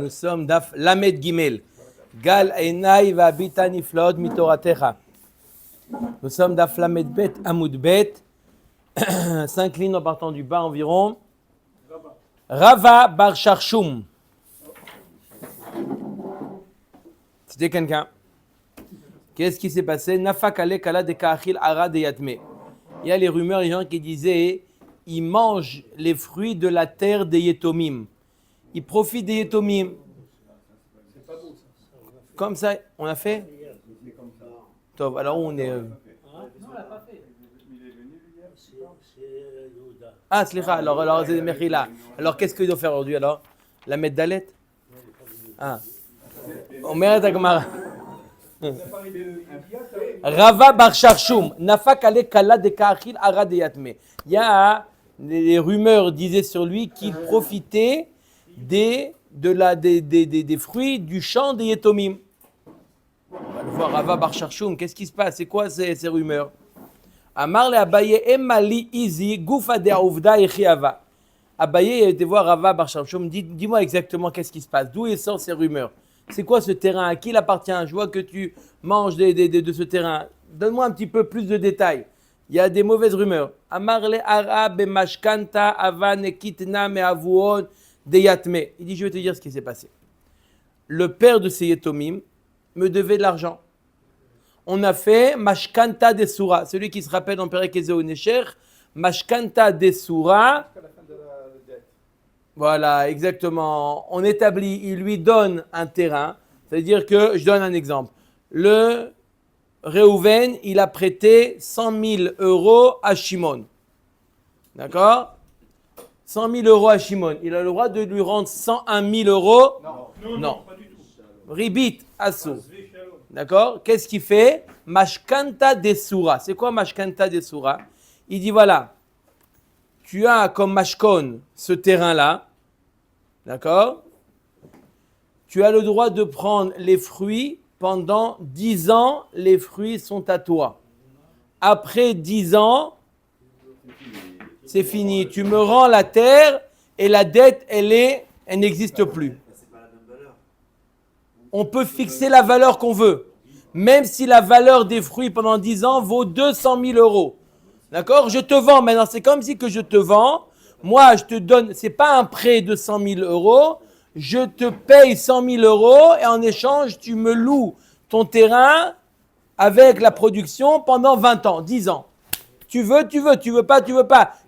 Nous sommes Daf Lamed Gimel. Gal Einai va Bitani Flod Mitoratecha. Nous sommes Daf Lamed Bet Amoud Bet. 5 lignes en partant du bas environ. Rava Bar Sharshum. C'était quelqu'un. Qu'est-ce qui s'est passé? Nafakale Kala de Kaachil Ara de Yatme. Il y a les rumeurs, les gens qui disaient ils mangent les fruits de la terre des Yetomim. Ils profitent des Yetomim. C'est pas beau ça. Comme ça, on a fait? Top, alors on est. Non, on l'a pas fait. Il est venu hier. C'est Yehuda. Ah, slicha, alors c'est Mechila. Alors qu'est-ce qu'il doit faire aujourd'hui alors? La mettre d'Alet? Ah. On met à Gemara. Rava Bar Sharshum, Nafak Ale Kala de Kaachil Ara de Yatme. Il y a les rumeurs disaient sur lui qu'il profitait des fruits du champ des Yetomim. On va le voir, Rava Bar Sharshum, qu'est-ce qui se passe? C'est quoi ces rumeurs? Amar le Abaye Emali Izi Goufa de Auvda Echiava. Abaye était voir Rava Bar Sharshum, dis-moi exactement qu'est-ce qui se passe, d'où sortent ces rumeurs? C'est quoi ce terrain? À qui il appartient? Je vois que tu manges de ce terrain. Donne-moi un petit peu plus de détails. Il y a des mauvaises rumeurs. Amar le Arabe Mashkanta Avan Kitna Meavuon de Yatme. Il dit, je vais te dire ce qui s'est passé. Le père de ces Yetomim me devait de l'argent. On a fait Mashkanta de Soura. Celui qui se rappelle dans Perek Ezeo Necher, Mashkanta de Soura. Jusqu'à la fin de la dette. Voilà, exactement. On établit, il lui donne un terrain. C'est-à-dire que, je donne un exemple. Le Réhouven, il a prêté 100 000 euros à Shimon. D'accord? 100 000 euros à Shimon. Il a le droit de lui rendre 101 000 euros? Non. Pas du tout. Ribit, Asso. D'accord? Qu'est-ce qu'il fait? Mashkanta de Soura. C'est quoi Mashkanta de Soura? Il dit voilà, tu as comme Mashkon ce terrain-là. D'accord? Tu as le droit de prendre les fruits. Pendant 10 ans, les fruits sont à toi. Après 10 ans, c'est fini. Tu me rends la terre et la dette, elle n'existe plus. On peut fixer la valeur qu'on veut. Même si la valeur des fruits pendant 10 ans vaut 200 000 euros. D'accord? Je te vends maintenant. C'est comme si que je te vends. Moi, je te donne, c'est pas un prêt de 100 000 euros. Je te paye 100 000 euros et en échange, tu me loues ton terrain avec la production pendant 20 ans, 10 ans. Tu veux pas.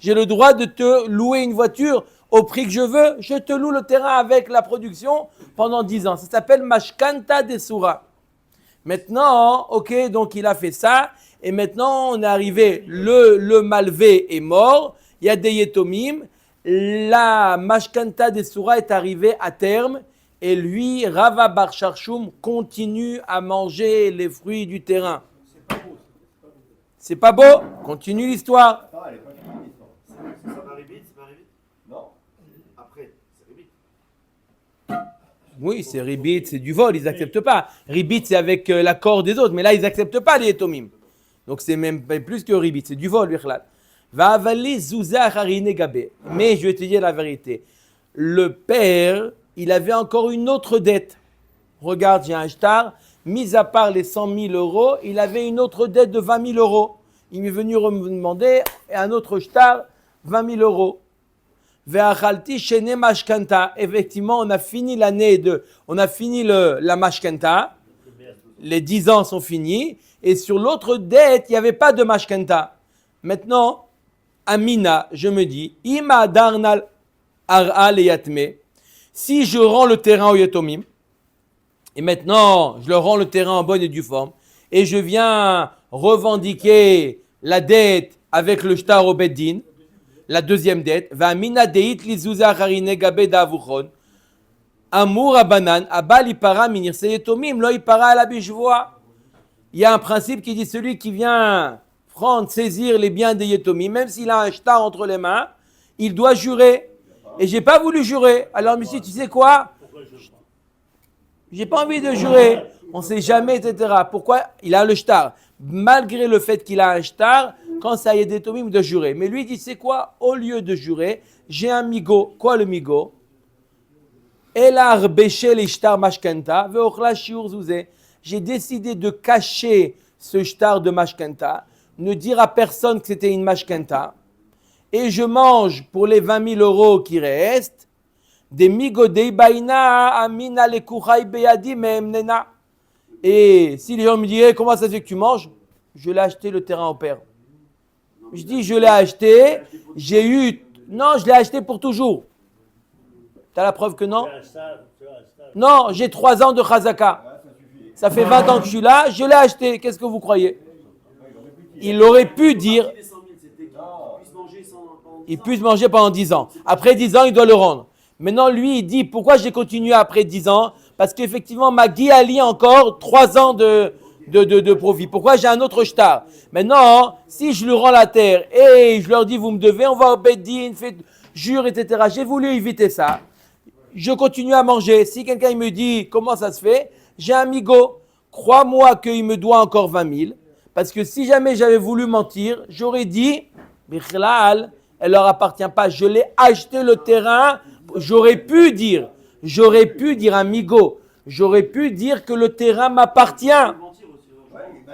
J'ai le droit de te louer une voiture au prix que je veux. Je te loue le terrain avec la production pendant 10 ans. Ça s'appelle Mashkanta de Soura. Maintenant, ok, donc il a fait ça. Et maintenant, on est arrivé, le Malvé est mort. Il y a des Yetomim. La Mashkanta de Soura est arrivée à terme. Et lui, Rava Bar Sharshum, continue à manger les fruits du terrain. C'est pas beau. Continue l'histoire. Non, elle est pas finie l'histoire. C'est pas Ribit? Non. Après, c'est Ribit. Oui, c'est Ribit, c'est du vol, ils n'acceptent pas. Ribit, c'est avec l'accord des autres, mais là, ils n'acceptent pas les Yetomim. Donc, c'est même plus que Ribit, c'est du vol, Bichlal. Va avaler Zouza Harine Gabé. Mais je vais te dire la vérité. Le père, il avait encore une autre dette. Regarde, j'ai un shtar. Mis à part les 100 000 euros, il avait une autre dette de 20 000 euros. Il m'est venu me demander un autre shtar, 20 000 euros. Ve'achalti shene mashkanta. Effectivement, on a fini la mashkanta. Les 10 ans sont finis. Et sur l'autre dette, il n'y avait pas de mashkanta. Maintenant, Amina, je me dis, ima darnal ar'a le yatme. Si je rends le terrain au Yetomim, et maintenant, je leur rends le terrain en bonne et due forme, et je viens revendiquer la dette avec le shtar au Beddin, la deuxième dette, va mina deit li zouza harine gabe davuchon, amour abanan, abal ipara minir se Yetomim, lo ipara à la bijvoa. Il y a un principe qui dit celui qui vient saisir les biens des Yetomim, même s'il a un shtar entre les mains, il doit jurer. Et j'ai pas voulu jurer. Alors, monsieur, tu sais quoi? J'ai pas envie de jurer. On sait jamais, etc. Pourquoi? Il a le shtar. Malgré le fait qu'il a un shtar, quand ça y est des Yetomim, de jurer. Mais lui, il dit, c'est quoi? Au lieu de jurer, j'ai un migo. Quoi le migo? J'ai décidé de cacher ce shtar de mashkenta, ne dire à personne que c'était une mashkenta, et je mange pour les 20 000 euros qui restent, des migodei baina amina lekuchai beyadi meemnena. Et si les gens me disaient comment ça se fait que tu manges, je l'ai acheté le terrain au père. Je dis je l'ai acheté, non, je l'ai acheté pour toujours. T'as la preuve que non? Non, j'ai 3 ans de chazaka. Ça fait 20 ans que je suis là, je l'ai acheté. Qu'est-ce que vous croyez? Il aurait pu dire, il puisse manger pendant 10 ans. Après 10 ans, il doit le rendre. Maintenant, lui, il dit, pourquoi j'ai continué après 10 ans? Parce qu'effectivement, ma Guiali a encore 3 ans de profit. Pourquoi j'ai un autre shtar? Maintenant, si je lui rends la terre et je leur dis, vous me devez, on va au Beddin, jure, etc. J'ai voulu éviter ça. Je continue à manger. Si quelqu'un il me dit, comment ça se fait? J'ai un migo. Crois-moi qu'il me doit encore 20 000. Parce que si jamais j'avais voulu mentir, j'aurais dit, Bichlal, elle leur appartient pas. Je l'ai acheté le terrain. J'aurais pu dire un migo. J'aurais pu dire que le terrain m'appartient.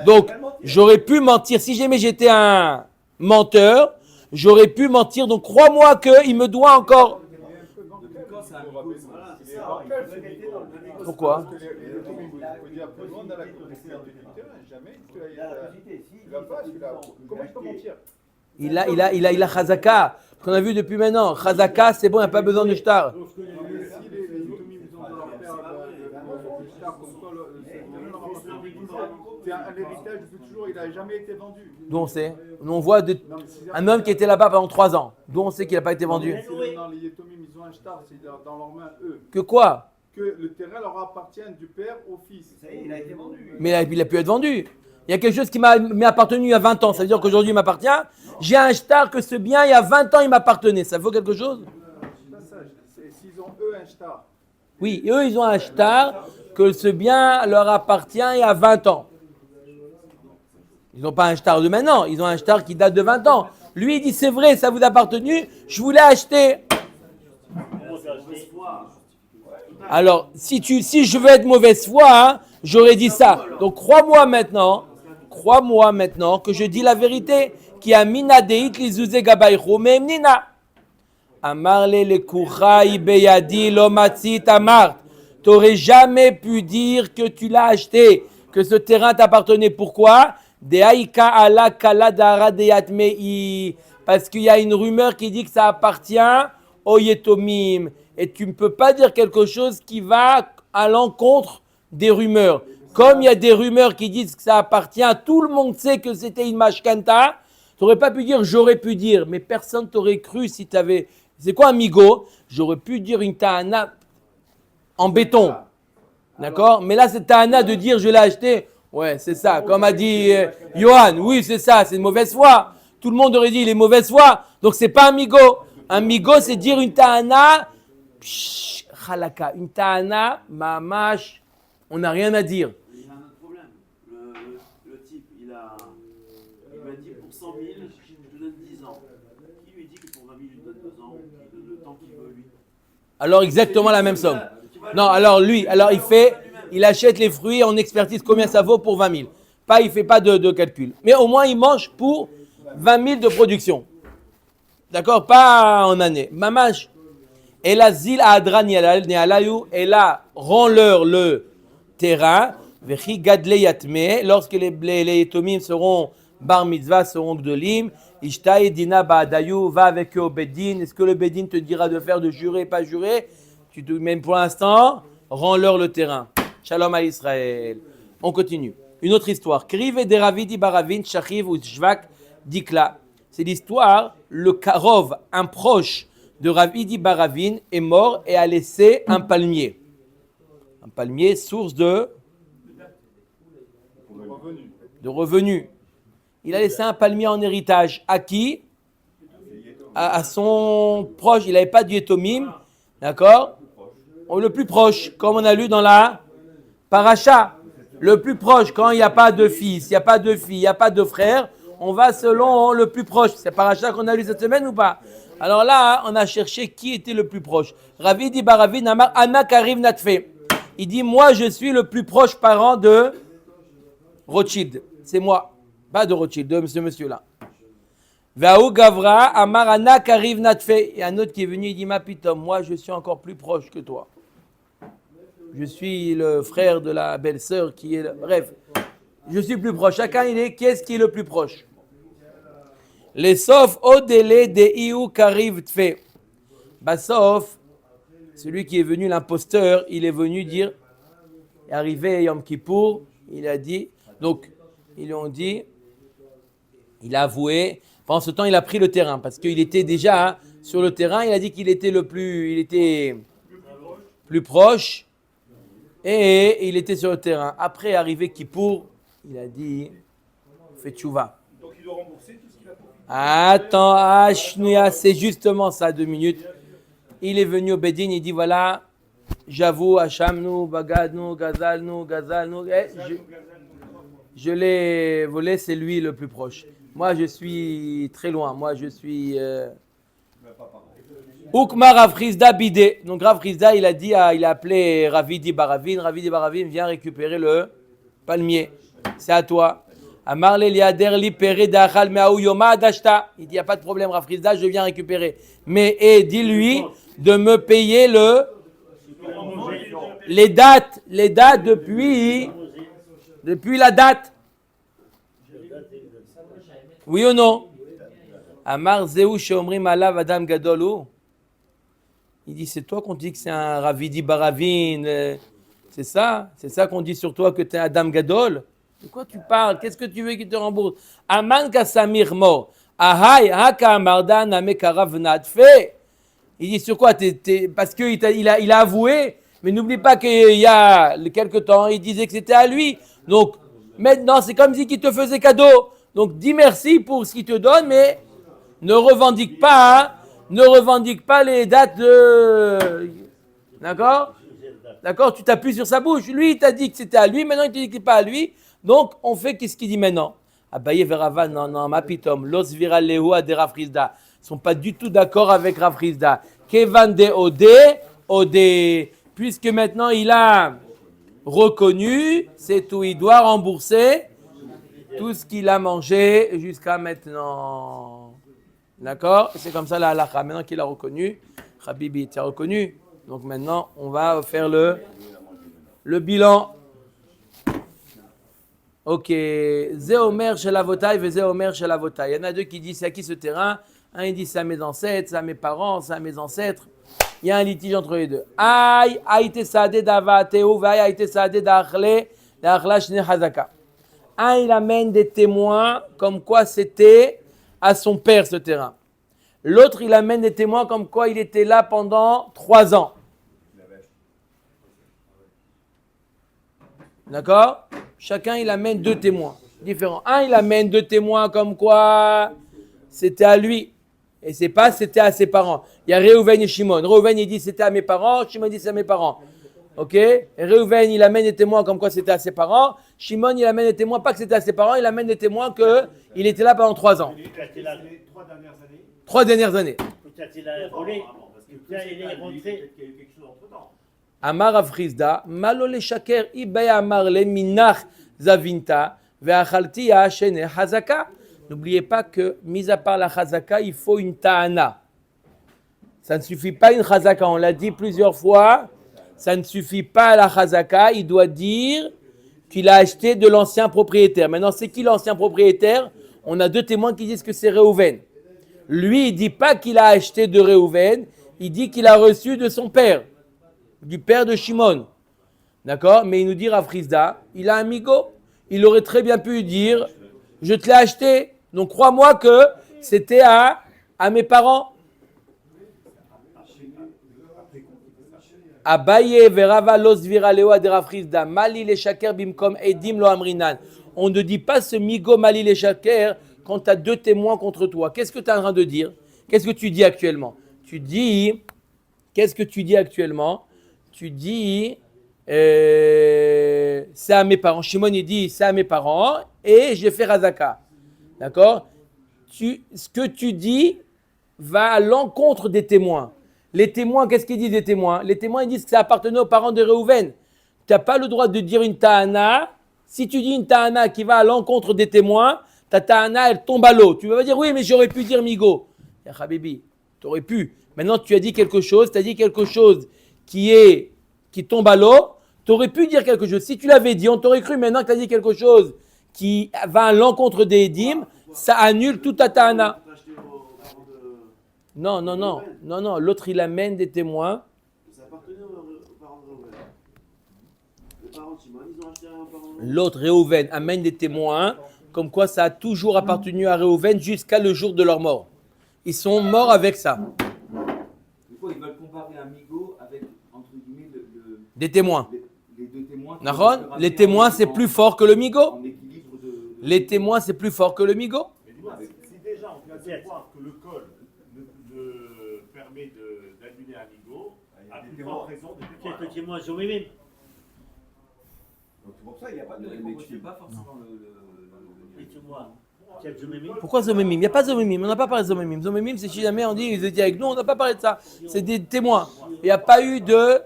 Donc, j'aurais pu mentir. Si jamais j'étais un menteur, j'aurais pu mentir. Donc, crois-moi qu'il me doit encore. Pourquoi? Il a Chazaka. Qu'on a vu depuis maintenant. Chazaka, c'est bon, il n'y a pas besoin de shtar. C'est un héritage depuis toujours, il n'a jamais été vendu. D'où on sait? On voit un homme qui était là-bas pendant 3 ans. D'où on sait qu'il n'a pas été vendu? Dans les Yetomim, ils ont un shtar, c'est dans leurs mains, eux. Que quoi? Que le terrain leur appartient du père au fils. Il a été vendu. Mais il a pu être vendu. Il y a quelque chose qui m'est appartenu il y a 20 ans. Ça veut dire qu'aujourd'hui il m'appartient. J'ai un shtar que ce bien, il y a 20 ans, il m'appartenait. Ça vaut quelque chose? S'ils ont eux un shtar. Oui, eux, ils ont un shtar que ce bien leur appartient il y a 20 ans. Ils n'ont pas un shtar de maintenant, ils ont un shtar qui date de 20 ans. Lui, il dit, c'est vrai, ça vous a appartenu, je vous l'ai acheté. Alors, si je veux être mauvaise foi, hein, j'aurais dit ça. Donc, crois-moi maintenant que je dis la vérité. Qui a minadeit lizuze gabaychu meemnina. Amarle le kuchai beyadi lo matzit amart. T'aurais jamais pu dire que tu l'as acheté, que ce terrain t'appartenait. Pourquoi? Parce qu'il y a une rumeur qui dit que ça appartient au Yetomim. Et tu ne peux pas dire quelque chose qui va à l'encontre des rumeurs. Comme il y a des rumeurs qui disent que ça appartient, tout le monde sait que c'était une mashkanta. Tu n'aurais pas pu dire, j'aurais pu dire, mais personne t'aurait cru si tu avais... C'est quoi un migo? J'aurais pu dire une ta'ana en béton. D'accord? Mais là, c'est ta'ana de dire, je l'ai acheté. Ouais, c'est ça. Comme a dit Johan, oui, c'est ça, c'est une mauvaise foi. Tout le monde aurait dit, il est mauvaise foi. Donc, c'est pas un migo. Un migo, c'est dire une ta'ana, chalaka. Une ta'ana, mamash, on n'a rien à dire. Il y a un autre problème. Le type, il lui a dit pour 100 000, je te donne 10 ans. Qui lui dit que pour 20 000, il te donne 2 ans, il donne le temps qu'il veut, lui? Alors, exactement la même somme. Non, alors lui, il achète les fruits, on expertise combien ça vaut pour 20 000. Il ne fait pas de calcul. Mais au moins, il mange pour 20 000 de production. D'accord? Pas en année. Mamash. Et la zil adran nealayu, et là, rends-leur le terrain. Vechi gadle yatme, lorsque les Yetomim seront bar mitzvah, seront gdolim. Ishtaï dina ba'adayu, va avec eux au Beddin. Est-ce que le Beddin te dira de faire, de jurer, pas jurer? Même pour l'instant, rends-leur le terrain. Shalom à Israël. On continue. Une autre histoire. Krive de Ravidi Baravin, Shachiv ou Shvak Dikla. C'est l'histoire, le Karov, un proche de Ravidi Baravin, est mort et a laissé un palmier. Un palmier, source de revenus. Il a laissé un palmier en héritage. À qui? À son proche. Il n'avait pas du Yetomim. D'accord? Le plus proche, comme on a lu dans la paracha. Le plus proche, quand il n'y a pas de fils, il n'y a pas de fille, il n'y a pas de frère, on va selon le plus proche. C'est paracha qu'on a lu cette semaine ou pas? Alors là, on a cherché qui était le plus proche. Ravi dit Baravi Namar Anak Ariv Natfe. Il dit, moi, je suis le plus proche parent de Rothschild. C'est moi. Pas de Rothschild, de ce monsieur-là. Vaou Gavra Amar Anak Ariv Natfe. Et un autre qui est venu, il dit, ma pitom, moi, je suis encore plus proche que toi. Je suis le frère de la belle-sœur qui est... Bref, je suis plus proche. Chacun, il est... Qui est-ce qui est le plus proche? Les sauf au délai des Iou Kariv Tfe. Sauf, celui qui est venu, l'imposteur, il est venu dire, est arrivé Yom Kippour, il a dit, donc, ils lui ont dit, il a avoué, pendant ce temps, il a pris le terrain, parce qu'il était déjà sur le terrain, il a dit qu'il était plus proche, et il était sur le terrain. Après, arrivé Kippour, il a dit, fais tchouva. Donc il doit rembourser tout ce qu'il a profité. Attends, Ashnuya, c'est justement ça, 2 minutes. Il est venu au Bedin, il dit voilà, j'avoue, Hachamnu, Bagadnu, Gazalnu. Je l'ai volé, c'est lui le plus proche. Moi, je suis très loin. Moi, je suis. Ukma Rav Chizda Bidé. Donc, Rav Chizda, il a appelé Ravidi Baravin. Ravidi Baravin, viens récupérer le palmier. C'est à toi. Amar le liader li pere dachal me'aou yoma adashta. Il dit, il n'y a pas de problème, Rav Chizda, je viens récupérer. Mais, dis-lui de me payer les dates depuis la date. Oui ou non? Amar zeu sheomrim alav adam gadolu. Il dit, c'est toi qu'on dit que c'est un Ravidi Baravin. C'est ça qu'on dit sur toi que tu es Adam Gadol. De quoi tu parles? Qu'est-ce que tu veux qu'il te rembourse? Aman kasamir mo. Ahai haka amarda name karav natfe. Il dit sur quoi? Parce qu'il a avoué, mais n'oublie pas qu'il y a quelque temps, il disait que c'était à lui. Donc maintenant, c'est comme si il te faisait cadeau. Donc dis merci pour ce qu'il te donne, mais ne revendique pas les dates de... D'accord? D'accord? Tu t'appuies sur sa bouche. Lui, il t'a dit que c'était à lui, maintenant il te dit que ce n'est pas à lui. Donc, on fait qu'est-ce qu'il dit maintenant? Abaye verava, non, ma pitom, los vira lehu ade Rav Chizda. Ils ne sont pas du tout d'accord avec Rav Chizda. Kevan de ode, puisque maintenant il a reconnu, c'est tout, il doit rembourser tout ce qu'il a mangé jusqu'à maintenant. D'accord? C'est comme ça la halakha. Maintenant qu'il a reconnu, Habibi, tu as reconnu. Donc maintenant, on va faire le bilan. Ok. Zéomer chez la votaille et Zéomer chez la votaille. Il y en a deux qui disent c'est à qui ce terrain? Un il dit c'est à mes ancêtres, c'est à mes parents, c'est à mes ancêtres. Il y a un litige entre les deux. Aïe, aïte sadé d'avateu, vaï aïte sadé d'achle, d'achle shne hazaka. Un il amène des témoins comme quoi c'était à son père ce terrain. L'autre il amène des témoins comme quoi il était là pendant 3 ans. D'accord? Chacun, il amène 2 témoins différents. Un, il amène 2 témoins comme quoi c'était à lui. Et c'est pas c'était à ses parents. Il y a Réhouven et Shimon. Réhouven, il dit c'était à mes parents. Shimon dit c'est à mes parents. Ok? Et Réhouven, il amène des témoins comme quoi c'était à ses parents. Shimon, il amène des témoins, pas que c'était à ses parents, il amène des témoins qu'il était là pendant 3 ans. Il a les 3 dernières années. 3 dernières années. Peut-être il a volé. Peut-être il est rentré. Il y a eu quelque chose entre temps. Amar Rav Chizda, malo le shaker ibay amar le minach zavinta ve'achalti ya'ashene hazaka. N'oubliez pas que, mis à part la chazaka, il faut une ta'ana. Ça ne suffit pas une chazaka, on l'a dit plusieurs fois. Ça ne suffit pas la chazaka, il doit dire qu'il a acheté de l'ancien propriétaire. Maintenant, c'est qui l'ancien propriétaire? On a 2 témoins qui disent que c'est Réhouven. Lui, il ne dit pas qu'il a acheté de Réhouven, il dit qu'il a reçu de son père. Du père de Shimon. D'accord? Mais il nous dit Rav Chizda, il a un migo. Il aurait très bien pu dire, je te l'ai acheté. Donc crois-moi que c'était à mes parents. Abaye verava los viralewa de Rav Chizda, mali le shaker bimkom edim lo amrinan. On ne dit pas ce migo mali le shaker quand tu as 2 témoins contre toi. Qu'est-ce que tu es en train de dire? Qu'est-ce que tu dis actuellement? Qu'est-ce que tu dis actuellement? Tu dis, c'est à mes parents. Shimon, il dit, c'est à mes parents et j'ai fait Razaka. D'accord? Ce que tu dis, va à l'encontre des témoins. Les témoins, qu'est-ce qu'ils disent les témoins? Les témoins, ils disent que ça appartenait aux parents de Réhouven. Tu n'as pas le droit de dire une ta'ana. Si tu dis une ta'ana qui va à l'encontre des témoins, ta ta'ana, elle tombe à l'eau. Tu vas dire, oui, mais j'aurais pu dire migo. Ya Habibi, tu aurais pu. Maintenant, tu as dit quelque chose, qui tombe à l'eau. Tu aurais pu dire quelque chose. Si tu l'avais dit, on t'aurait cru. Maintenant que tu as dit quelque chose qui va à l'encontre des Edim, ça annule toute ta ta'ana. Non. L'autre, il amène des témoins. Ça appartenait aux parents de Reuven. Les parents de Shimon, ils ont acheté un parent de Reuven. L'autre, Réhouven, amène des témoins, comme quoi ça a toujours appartenu à Réhouven jusqu'à le jour de leur mort. Ils sont morts avec ça. Du coup, ils veulent comparer un migo avec, entre guillemets, Des témoins. les deux témoins. Naron, les témoins, c'est plus fort que le migo. En équilibre de... Les témoins, c'est plus fort que le migo. Mais dis-moi, si déjà on vient de voir que le col ne permet d'annuler un migo, à plus forte raison de témoins. Quelques témoins sont mêmes. Donc c'est pour ça, il n'y a pas de... Mais tu fais pas forcément Les témoins. Quelques mêmes. Pourquoi Zomemim? Il n'y a pas Zomemim, on n'a pas parlé de Zomemim. Zomemim, c'est si jamais on dit ils étaient avec nous, on n'a pas parlé de ça. C'est des témoins. Il n'y a pas eu de.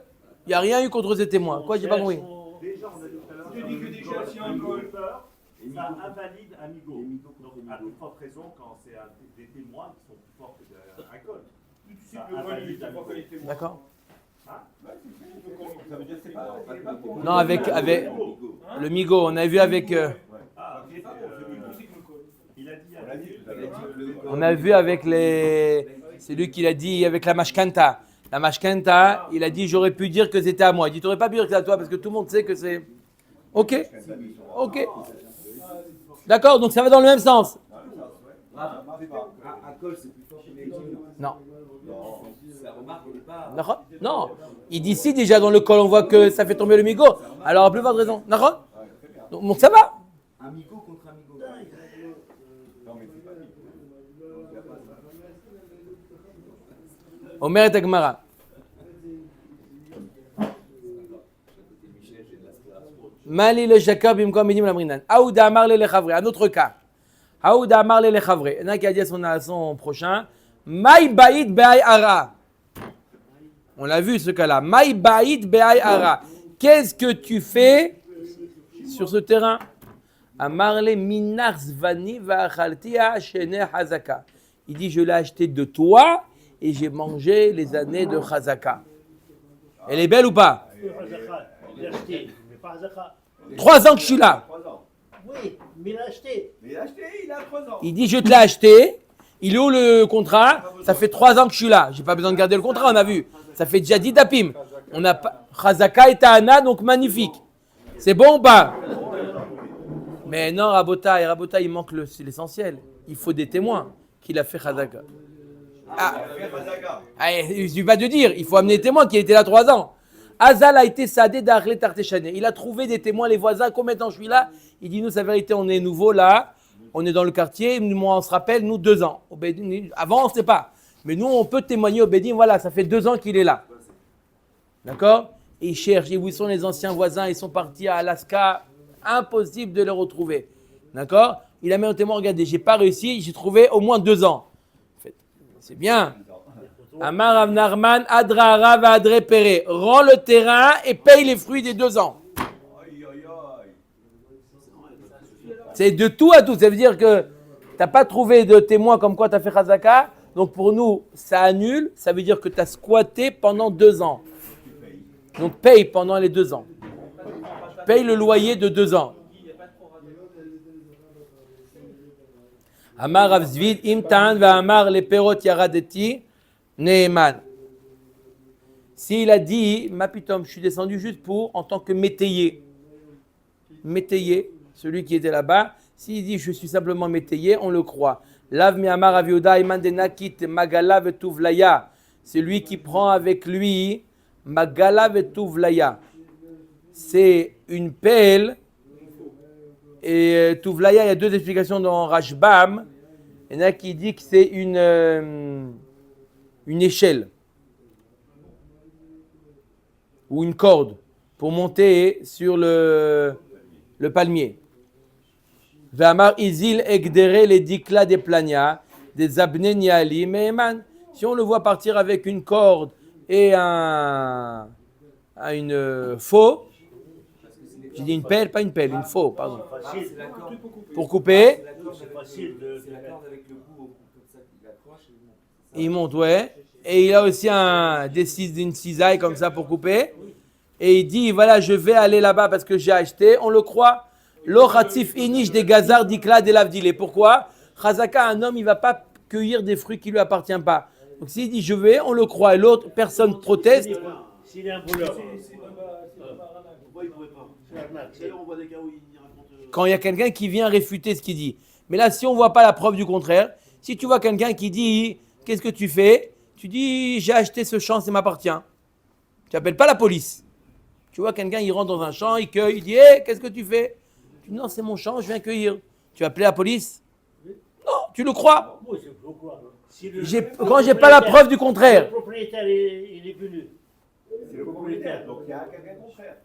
Il n'y a rien eu contre ces témoins. Quoi, j'ai pas compris. Déjà, on a dit tout à l'heure. Tu dis que déjà, si un col. Ça invalide un migo. Donc, à plus forte raison quand c'est des témoins qui sont plus forts qu'un col. Ça invalide un migo. D'accord. Ça veut dire que c'est pas. Non, avec le migo, on a vu avec. Ah, ok. Il a dit. On a vu avec les. C'est lui qui l'a dit avec la mashkanta. La mashkanta, il a dit j'aurais pu dire que c'était à moi. Il dit t'aurais pas pu dire que c'était à toi parce que tout le monde sait que c'est. Ok. D'accord, donc ça va dans le même sens. Un col, c'est plus fort que les Edim. Non. La remarque n'est pas. D'accord. Non. Il dit si déjà dans le col on voit que ça fait tomber le migo. Alors à plus forte raison. D'accord. Donc ça va. Un migo contre un migo. Omer et Agmara. Mali le Jacob bimkom midim lamrinan. Aouda amar le lechavre. Un autre cas. Aouda amar le lechavre. Il y en a qui a dit à son prochain. Maï baïd be'ay ara. On l'a vu ce cas-là. Maï baïd be'ay ara. Qu'est-ce que tu fais sur ce terrain? Amar le minar zvani va'achaltia shene hazaka. Il dit je l'ai acheté de toi et j'ai mangé les années de Chazaka. Elle est belle ou pas? Il l'a acheté, mais pas Hazaka. 3 ans que je suis là. Oui, mais il l'a acheté. Mais il a acheté, il a 3 ans. Il dit je te l'ai acheté. Il est où le contrat? Ça fait 3 ans que je suis là. J'ai pas besoin de garder le contrat, on a vu. Ça fait déjà 10 dapim. On a pas Chazaka et Ta'ana, donc magnifique. C'est bon ou pas? Mais non, Rabota, il manque l'essentiel. Il faut des témoins qu'il a fait Chazaka. Il suffit pas de dire, il faut amener des témoins qui étaient là 3 ans. Azal a été sadé d'Arlet Tarteshane. Il a trouvé des témoins, les voisins, combien de temps je suis là? Il dit, nous, sa vérité, on est nouveau là, on est dans le quartier, moi, on se rappelle, nous, 2 ans. Avant, on ne sait pas. Mais nous, on peut témoigner au Bédine, voilà, ça fait 2 ans qu'il est là. D'accord? Et il cherche, et où sont les anciens voisins? Ils sont partis à Alaska, impossible de les retrouver. D'accord? Il a mis un témoin, regardez, j'ai pas réussi, j'ai trouvé au moins 2 ans. C'est bien. Amar Avnarman, Adra Rav Adre Pere. Rends le terrain et paye les fruits des 2 ans. C'est de tout à tout. Ça veut dire que tu n'as pas trouvé de témoin comme quoi tu as fait Chazaka. Donc pour nous, ça annule. Ça veut dire que tu as squatté pendant 2 ans. Donc paye pendant les 2 ans. Paye le loyer de 2 ans. Amar Rav Zvid, Imtan va Amar les perot yaradeti, Neeman. S'il a dit, Mapitom, je suis descendu juste pour, en tant que métayer. Métayer, celui qui était là-bas. S'il dit, je suis simplement métayer, on le croit. Lav mi Amar Avioda, Iman denakit, Magala vetuvlaya. C'est lui qui prend avec lui, Magala vetuvlaya. C'est une pelle. Et Tuvlaya, il y a 2 explications dans Rashbam. Il y en a qui dit que c'est une échelle ou une corde pour monter sur le palmier. Vamar Izil Egdere les dikla des plania. des abnei niali me'eman. Si on le voit partir avec une corde et une faux, j'ai dit une pelle, pas une pelle, une faux, pardon. Facile. C'est la corde. Pour couper, C'est la corde C'est avec- facile de- c'est la corde avec le bout comme ça qu'il accroche et il monte. il monte, ouais. Et il a aussi une cisaille comme ça pour couper. Et il dit, voilà, je vais aller là-bas parce que j'ai acheté. On le croit. Lo chatif inish des gazar dikla de lavdile. Pourquoi? Chazaka, un homme, il ne va pas cueillir des fruits qui ne lui appartiennent pas. Donc s'il dit je vais, on le croit. Et l'autre personne proteste. S'il est un voleur, Pourquoi il ne pourrait pas? c'est l'arnaque. D'ailleurs, on voit des cas où il raconte. Quand il y a quelqu'un qui vient réfuter ce qu'il dit. Mais là, si on ne voit pas la preuve du contraire, si tu vois quelqu'un qui dit qu'est-ce que tu fais? Tu dis j'ai acheté ce champ, ça m'appartient. Tu n'appelles pas la police. Tu vois quelqu'un, il rentre dans un champ, il cueille, il dit hé, qu'est-ce que tu fais? Tu dis non, c'est mon champ, je viens cueillir. Tu vas appeler la police? Non, tu le crois. Oui, c'est pourquoi. Si le- Quand j'ai pas la preuve du contraire. Le propriétaire, il est venu. C'est le propriétaire, donc il y a quelqu'un contraire.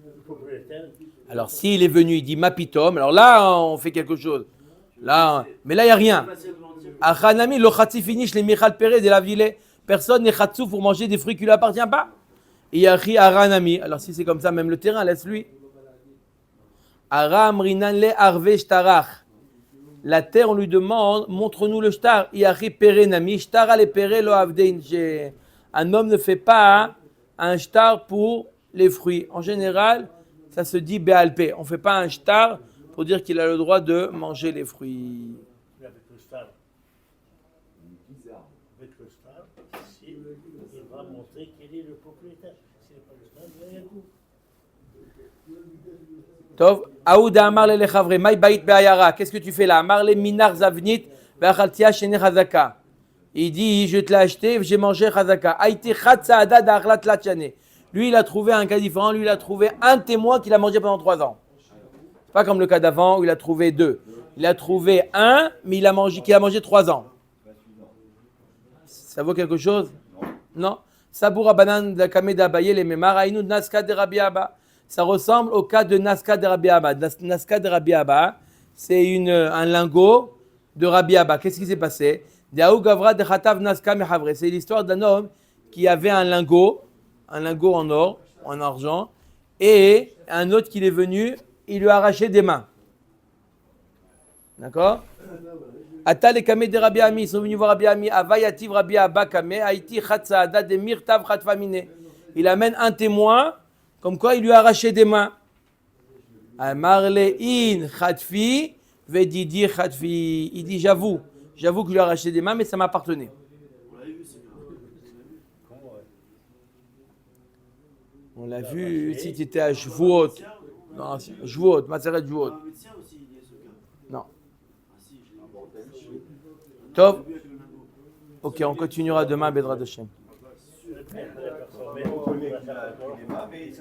Le propriétaire. Alors s'il est venu, il dit mapitom, alors là on fait quelque chose. Là, mais là il n'y a rien. Facile de mentir. Achanami lo khatsi finish les michal pérez de la ville. Personne n'est khatsou pour manger des fruits qui ne lui appartiennent pas. Et yachi aranami. Alors si c'est comme ça, même le terrain, laisse-lui. Aram rinan le arve shtarach. La terre, on lui demande, montre-nous le shtar. Yachi pere nami. Shtar ale pere lo avdein. Un homme ne fait pas un shtar pour les fruits. En général, ça se dit béalpé. On ne fait pas un shtar pour dire qu'il a le droit de manger les fruits. Avec le star. Bizarre. Avec le star, il va montrer qu'il est le propriétaire. S'il n'est pas le star, il n'y a rien de tout. Tov, Aouda Amar le Lechavre, Maï Baït Be'ayara, qu'est-ce que tu fais là? Amar le Minar Zavnit, Be'achaltia Shene Chazaka. Il dit, je te l'ai acheté, j'ai mangé Chazaka. Aïti Chatsa Ada Da'achlat Latchane. Lui, il a trouvé un cas différent, lui, il a trouvé un témoin qu'il a mangé pendant 3 ans. C'est pas comme le cas d'avant où il a trouvé 2. Il a trouvé un, mais qu'il a mangé 3 ans. Ça vaut quelque chose? Non. Saboura Banan de Kameda Abaye, les Memar, Aïnou Naska de Rabbi Abba. Ça ressemble au cas de Naska de Rabbi Abba. Naska de Rabbi Abba, c'est un lingot de Rabbi Abba. Qu'est-ce qui s'est passé? C'est l'histoire d'un homme qui avait un lingot en or, en argent, et un autre qui est venu, il lui a arraché des mains. D'accord? Atal et Kamé de Rabbi Ami, ils sont venus voir Rabbi Ami. Avayativ Rabbi Abba Kamé, Haïti Khatsaada de Mirtav Khatfamine. Il amène un témoin, comme quoi il lui a arraché des mains. Marlein Khatfi, Vedidi Khatfi. Il dit j'avoue que je lui ai arraché des mains, mais ça m'appartenait. On l'a vu, c'est bien. On l'a vu si tu étais à Jvuot. Non, Jvuot, Maseret Jvuot. Un médecin aussi, il y a ce cas. Non. Ah si, j'ai vu. Tov. J'ai vu avec le lingot. Ok, on continuera demain, Bedra Hashem. La personne, mais- On connaît qu'il a- qu'il est là, mais